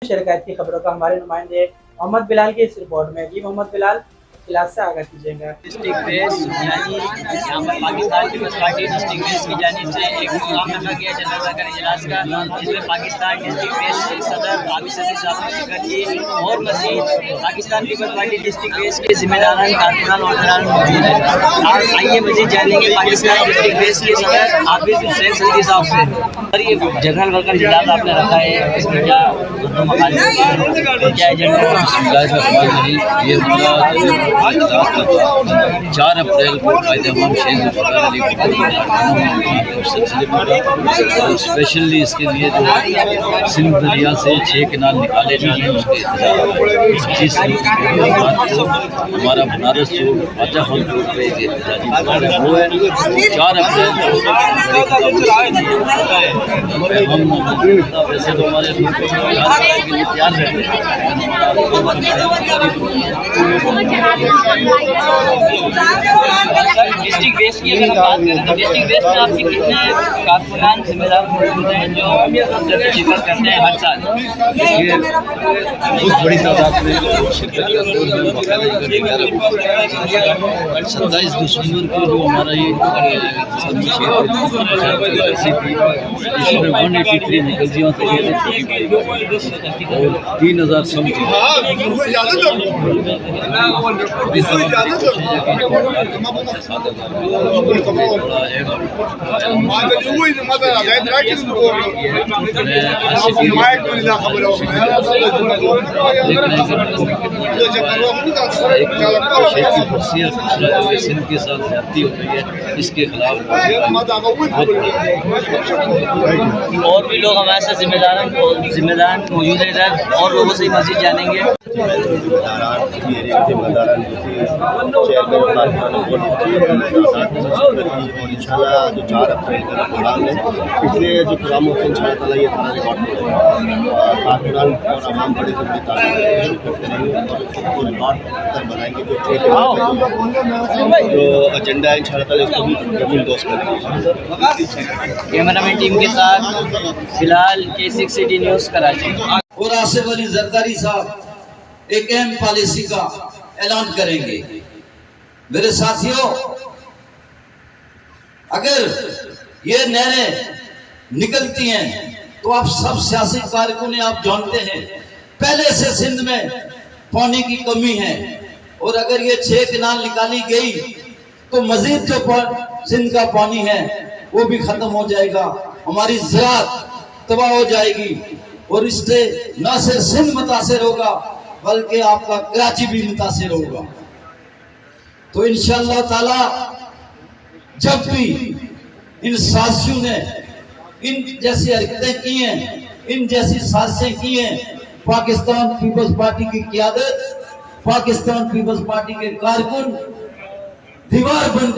शिरकत की खबरों का हमारे नुमाइंदे मोहम्मद बिलाल की इस रिपोर्ट में। जी मोहम्मद बिलाल, इलाज से आगाह कीजिएगा। डिस्ट्रिक्ट बेस यानी यहाँ पर Pakistan peoples party district base की जानिब से एक प्रोग्राम रखा गया जनरल वर्कर इजलास का, जिसमें पाकिस्तान डिस्ट्रिक्ट बेस के सदर हाफिज सफी साहब ने शिरकत की और मजीद Pakistan peoples party district base के जिम्मेदारान कारकुनान और अहरान मौजूद हैं। आज आइए मजीद जानेंगे पाकिस्तान डिस्ट्रिक्ट बेस के सदर हाफिज हुसैन सफी साहब से। और ये जनरल वर्कर इजलास आपने रखा है, इसमें क्या क्या एजेंडा? 4 अप्रैल को कायदे अवाम शेख और स्पेशली इसके लिए जो सिंध दरिया से 6 किनाल निकाले जाने उसके इंतजाम 25 हमारा बनारस जो वाजा हॉल रोड पे एहतजाजी वो है 4 अप्रैल को वैसे तो हमारे तैयार रहते डिस्ट्रिक्ट बेस की अगर हम बात करें तो डिस्ट्रिक्ट बेस में आपके कितने कारकुनान जिम्मेदार मौजूद हैं जो शिरकत करते हैं हर साल? देखिए बहुत बड़ी तादाद में शिरकत करते हैं। 27 दिसंबर को जो हमारा ये इसमें 183 निकलजियों से और 3000 समथिंग सिंध के साथ ज्यादती हो रही है, इसके खिलाफ और भी लोग हमारे साथ जिम्मेदार मौजूद है इधर, और लोगों से मजीद जानेंगे। और इंशाल्लाह जो 4 अप्रैल का प्रोग्राम है, इसलिए जो प्रोग्राम होता है इंशाल्लाह ये सारा रिकॉर्ड कारकुनान और आवाम बड़े करते रहेंगे और उसको रिकॉर्ड कर बनाएंगे। जो एजेंडा है इंशाल्लाह इसको भी जमीन दोस्त करेंगे। कैमरामैन टीम के साथ फिलहाल K6 सिटी न्यूज़ कराची। और आसिफ अली जरदारी साहब एक अहम पॉलिसी का ऐलान करेंगे। मेरे साथियों, अगर ये नहरें निकलती हैं तो आप सब सियासी कारकुन आप जानते हैं पहले से सिंध में पानी की कमी है, और अगर ये 6 किनाल निकाली गई तो मजीद जो सिंध का पानी है वो भी खत्म हो जाएगा, हमारी ज़राअत तबाह हो जाएगी और इससे न सिर्फ सिंध मुतासिर होगा बल्कि आपका कराची भी मुतासिर होगा। तो इंशाअल्लाह ताला जब भी इन साजिशों ने इन जैसी हरकतें की हैं, इन जैसी साजिशें की हैं, पाकिस्तान पीपल्स पार्टी की क़यादत, पाकिस्तान पीपल्स पार्टी के कारकुन दीवार बनकर